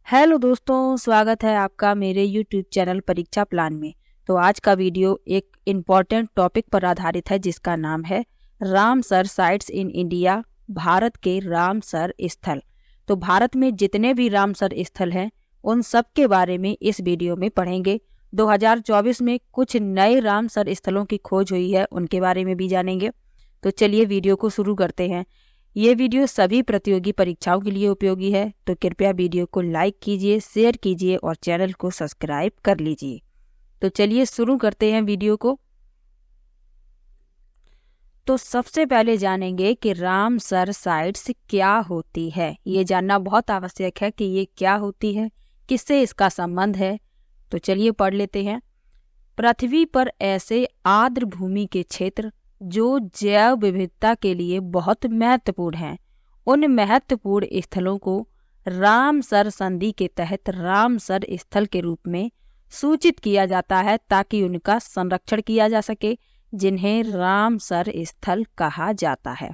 Hello दोस्तों, स्वागत है आपका मेरे YouTube चैनल परीक्षा प्लान में। तो आज का वीडियो एक इम्पॉर्टेंट टॉपिक पर आधारित है जिसका नाम है Ramsar sites in India, Bharat के रामसर स्थल। तो भारत में जितने भी रामसर स्थल हैं उन सब के बारे में इस वीडियो में पढ़ेंगे। 2024 में कुछ नए रामसर स्थलों की खोज हुई है, उनके बारे में भी जानेंगे। तो चलिए वीडियो को शुरू करते हैं। ये वीडियो सभी प्रतियोगी परीक्षाओं के लिए उपयोगी है, तो कृपया वीडियो को लाइक कीजिए, शेयर कीजिए और चैनल को सब्सक्राइब कर लीजिए। तो चलिए शुरू करते हैं वीडियो को। तो सबसे पहले जानेंगे कि रामसर साइट्स क्या होती है। ये जानना बहुत आवश्यक है कि ये क्या होती है, किससे इसका संबंध है। तो चलिए पढ़ लेते हैं। पृथ्वी पर ऐसे आर्द्र भूमि के क्षेत्र जो जैव विविधता के लिए बहुत महत्वपूर्ण हैं, उन महत्वपूर्ण स्थलों को रामसर संधि के तहत रामसर स्थल के रूप में सूचित किया जाता है ताकि उनका संरक्षण किया जा सके, जिन्हें रामसर स्थल कहा जाता है।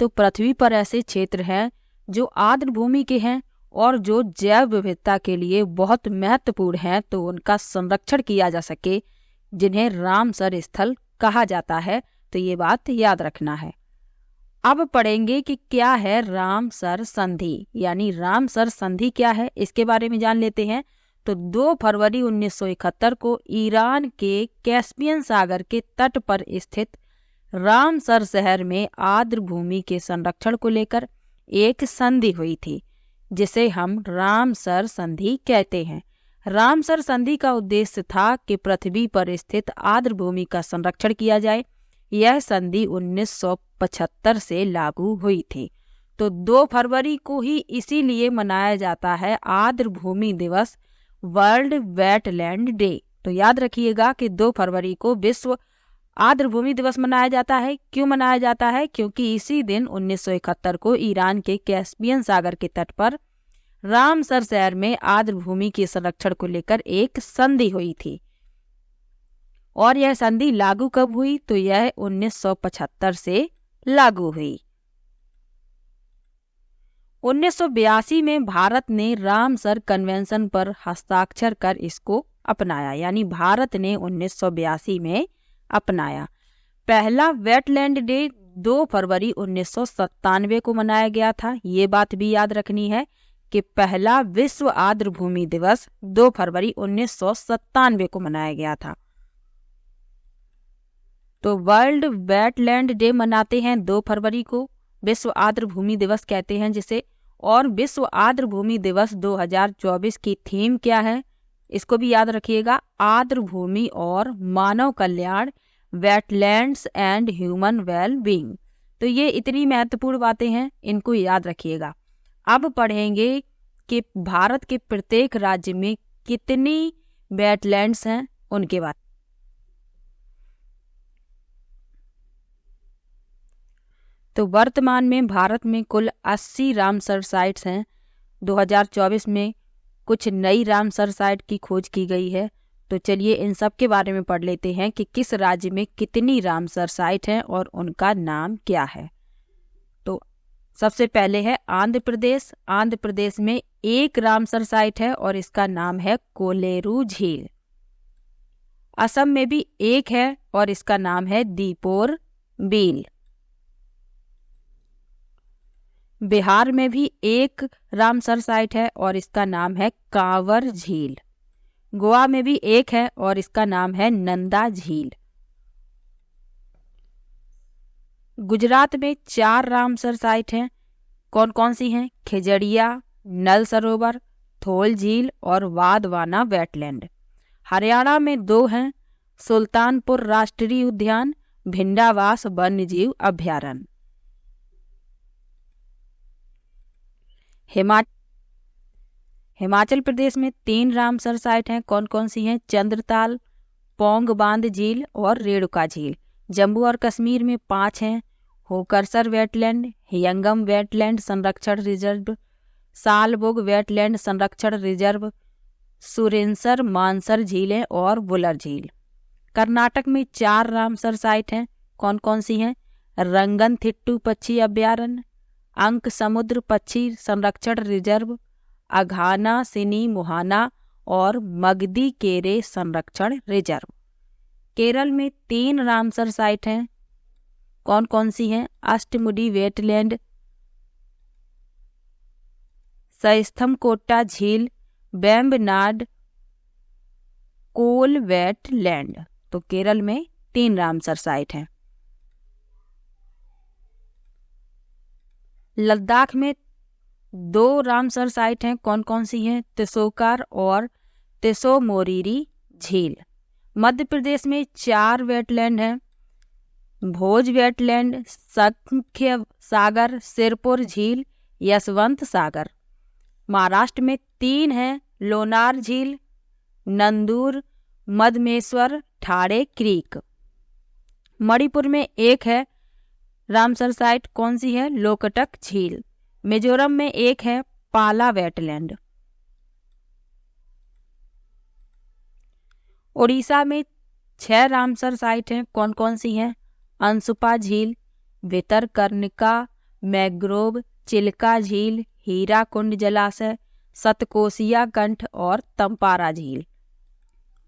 तो पृथ्वी पर ऐसे क्षेत्र हैं जो आर्द्र भूमि के हैं और जो जैव विविधता के लिए बहुत महत्वपूर्ण हैं, तो उनका संरक्षण किया जा सके, जिन्हें रामसर स्थल कहा जाता है। तो ये बात याद रखना है। अब पढ़ेंगे कि क्या है रामसर संधि, यानी रामसर संधि क्या है, इसके बारे में जान लेते हैं। तो 2 फरवरी 1971 को ईरान के कैस्पियन सागर के तट पर स्थित रामसर शहर में आर्द्र भूमि के संरक्षण को लेकर एक संधि हुई थी, जिसे हम रामसर संधि कहते हैं। रामसर संधि का उद्देश्य था कि पृथ्वी पर स्थित आर्द्र भूमि का संरक्षण किया जाए। यह संधि 1975 से लागू हुई थी। तो 2 फरवरी को ही इसीलिए मनाया जाता है आर्द्र भूमि दिवस, वर्ल्ड वेटलैंड डे। तो याद रखिएगा कि 2 फरवरी को विश्व आर्द्र भूमि दिवस मनाया जाता है। क्यों मनाया जाता है? क्योंकि इसी दिन 1971 को ईरान के कैस्पियन सागर के तट पर रामसर शहर में आर्द्र भूमि के संरक्षण को लेकर एक संधि हुई थी। और यह संधि लागू कब हुई? तो यह 1975 से लागू हुई। 1982 में भारत ने रामसर कन्वेंशन पर हस्ताक्षर कर इसको अपनाया, यानी भारत ने 1982 में अपनाया। पहला वेटलैंड डे 2 फरवरी 1997 को मनाया गया था। ये बात भी याद रखनी है कि पहला विश्व आर्द्र भूमि दिवस 2 फरवरी 1997 को मनाया गया था। तो वर्ल्ड वेटलैंड डे मनाते हैं 2 फरवरी को, विश्व आर्द्र भूमि दिवस कहते हैं जिसे। और विश्व आर्द्र भूमि दिवस 2024 की थीम क्या है, इसको भी याद रखिएगा। आर्द्र भूमि और मानव कल्याण, wetlands and human well being. तो ये इतनी महत्वपूर्ण बातें हैं, इनको याद रखिएगा। अब पढ़ेंगे कि भारत के प्रत्येक राज्य में कितनी वेटलैंड्स हैं, उनके बारे में। तो वर्तमान में भारत में कुल 80 रामसर साइट्स हैं। 2024 में कुछ नई रामसर साइट की खोज की गई है। तो चलिए इन सब के बारे में पढ़ लेते हैं कि किस राज्य में कितनी रामसर साइट हैं और उनका नाम क्या है। तो सबसे पहले है आंध्र प्रदेश। आंध्र प्रदेश में एक रामसर साइट है और इसका नाम है कोलेरू झील। असम में भी एक है और इसका नाम है दीपोर बील। बिहार में भी एक रामसर साइट है और इसका नाम है कांवर झील। गोवा में भी एक है और इसका नाम है नंदा झील। गुजरात में 4 रामसर साइट हैं। कौन कौन सी हैं? खिजड़िया, नल सरोवर, थोल झील और वाधवाना वेटलैंड। हरियाणा में 2 हैं, सुल्तानपुर राष्ट्रीय उद्यान, भिंडावास वन्यजीव अभयारण्य। हिमाचल प्रदेश में 3 रामसर साइट हैं। कौन कौन सी हैं? चंद्रताल, पोंग बांध झील और रेणुका झील। जम्मू और कश्मीर में 5 हैं, होकरसर वेटलैंड, हियंगम वेटलैंड संरक्षण रिजर्व, सालबुग वेटलैंड संरक्षण रिजर्व, सुरेंसर मानसर झीलें और बुलर झील। कर्नाटक में 4 रामसर साइट हैं। कौन कौन सी हैं? रंगनथिट्टू पक्षी अभयारण्य, अंक समुद्र पक्षी संरक्षण रिजर्व, अघाना सिनी मुहाना और मगदी केरे संरक्षण रिजर्व। केरल में 3 रामसर साइट हैं। कौन कौन सी हैं? अष्टमुडी वेटलैंड, सैस्थमकोट्टा झील, वेम्बनाड कोल वेटलैंड। तो केरल में 3 रामसर साइट हैं। लद्दाख में 2 रामसर साइट हैं। कौन कौन सी हैं? तिसोकार और तिसो मोरीरी झील। मध्य प्रदेश में 4 वेटलैंड हैं। भोज वेटलैंड, संख्य सागर, सिरपुर झील, यशवंत सागर। महाराष्ट्र में 3 हैं। लोनार झील, नंदूर, मदमेश्वर, ठाड़े क्रीक। मणिपुर में 1 है रामसर साइट। कौन सी है? लोकटक झील। मिजोरम में 1 है, पाला वेटलैंड। उड़ीसा में 6 रामसर साइट हैं। कौन कौन सी हैं? अंसुपा झील, भितरकनिका मैग्रोव, चिल्का झील, हीराकुंड जलाशय, सतकोसिया कंठ और तंपारा झील।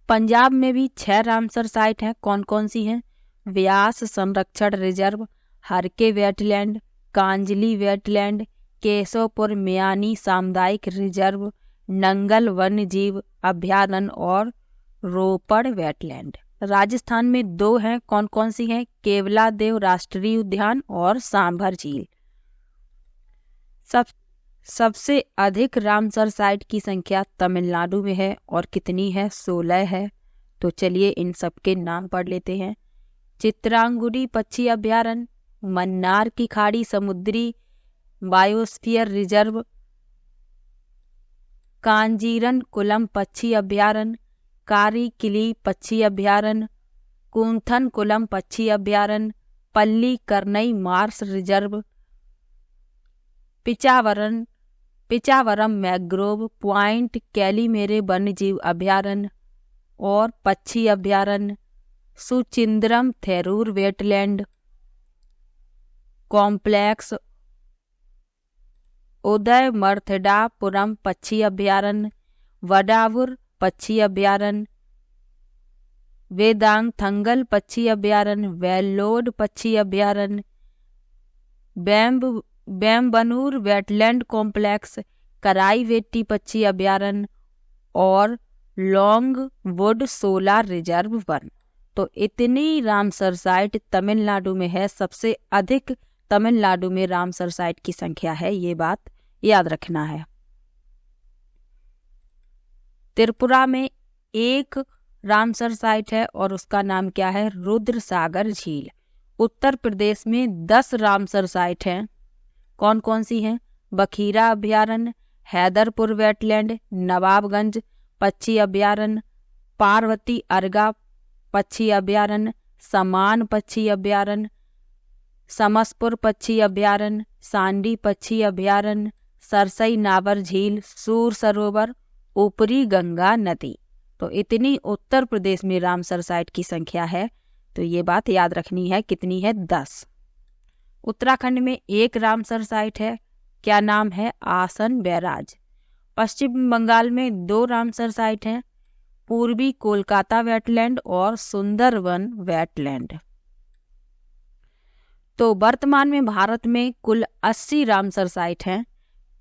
पंजाब में भी 6 रामसर साइट हैं। कौन कौन सी हैं? व्यास संरक्षण reserve, Harike wetland, Kanjli wetland, Keshopur Miani सामुदायिक रिजर्व, नंगल वन्य जीव अभ्यारण्य और रोपड़ वेटलैंड। राजस्थान में 2 हैं। कौन कौन सी हैं? केवलादेव राष्ट्रीय उद्यान और सांभर झील। सबसे अधिक रामसर साइट की संख्या तमिलनाडु में है और कितनी है? 16 है। तो चलिए इन सब के नाम पढ़ लेते हैं। चित्रांगुडी पक्षी अभ्यारण्य, मन्नार की खाड़ी समुद्री बायोस्फीयर रिजर्व, कांजीरन कुलम पक्षी अभ्यारण्य, कारी किली पक्षी अभ्यारण्य, कुंथन कुलम पक्षी अभ्यारण्य, Pallikaranai marsh reserve, Pichavaram mangrove point Calimere वन्यजीव अभ्यारण्य और पक्षी अभ्यारण्य, Suchindram Theroor wetland complex, Udhayamarthandapuram पक्षी अभ्यारण्य, वडावुर पक्षी अभ्यारण्य, वेदांगथंगल पक्षी अभ्यारण्य, वेल्लोड पक्षी अभ्यारण्य, बेम्बनूर वेटलैंड कॉम्प्लेक्स, कराईवेट्टी पक्षी अभ्यारण्य और लॉन्गवुड सोलर रिजर्व वन। तो इतनी रामसर साइट तमिलनाडु में है। सबसे अधिक तमिलनाडु में रामसर साइट की संख्या है, ये बात याद रखना है। त्रिपुरा में 1 रामसर साइट है और उसका नाम क्या है? रुद्र सागर झील। उत्तर प्रदेश में 10 रामसर साइट हैं। कौन कौन सी हैं? बखीरा अभ्यारण्य, हैदरपुर वेटलैंड, नवाबगंज पक्षी अभ्यारण्य, पार्वती अर्गा पक्षी अभ्यारण्य, समान पक्षी अभ्यारण्य, समसपुर पक्षी अभ्यारण्य, सांडी पक्षी अभ्यारण्य, सरसई नावर झील, सूर सरोवर, ऊपरी गंगा नदी। तो इतनी उत्तर प्रदेश में रामसर साइट की संख्या है। तो ये बात याद रखनी है। कितनी है? 10। उत्तराखंड में 1 रामसर साइट है। क्या नाम है? आसन बैराज। पश्चिम बंगाल में 2 रामसर साइट हैं। पूर्वी कोलकाता वेटलैंड और सुंदरवन वेटलैंड। तो वर्तमान में भारत में कुल 80 रामसर साइट हैं।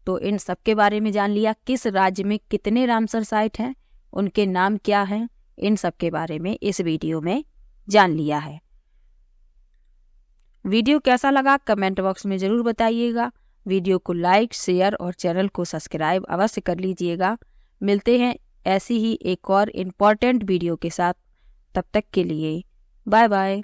तो इन सब के बारे में जान लिया। किस राज्य में कितने रामसर साइट हैं, उनके नाम क्या हैं, इन सब के बारे में इस वीडियो में जान लिया है। वीडियो कैसा लगा कमेंट बॉक्स में ज़रूर बताइएगा। वीडियो को लाइक, शेयर और चैनल को सब्सक्राइब अवश्य कर लीजिएगा। मिलते हैं ऐसी ही एक और इम्पॉर्टेंट वीडियो के साथ। तब तक के लिए बाय बाय।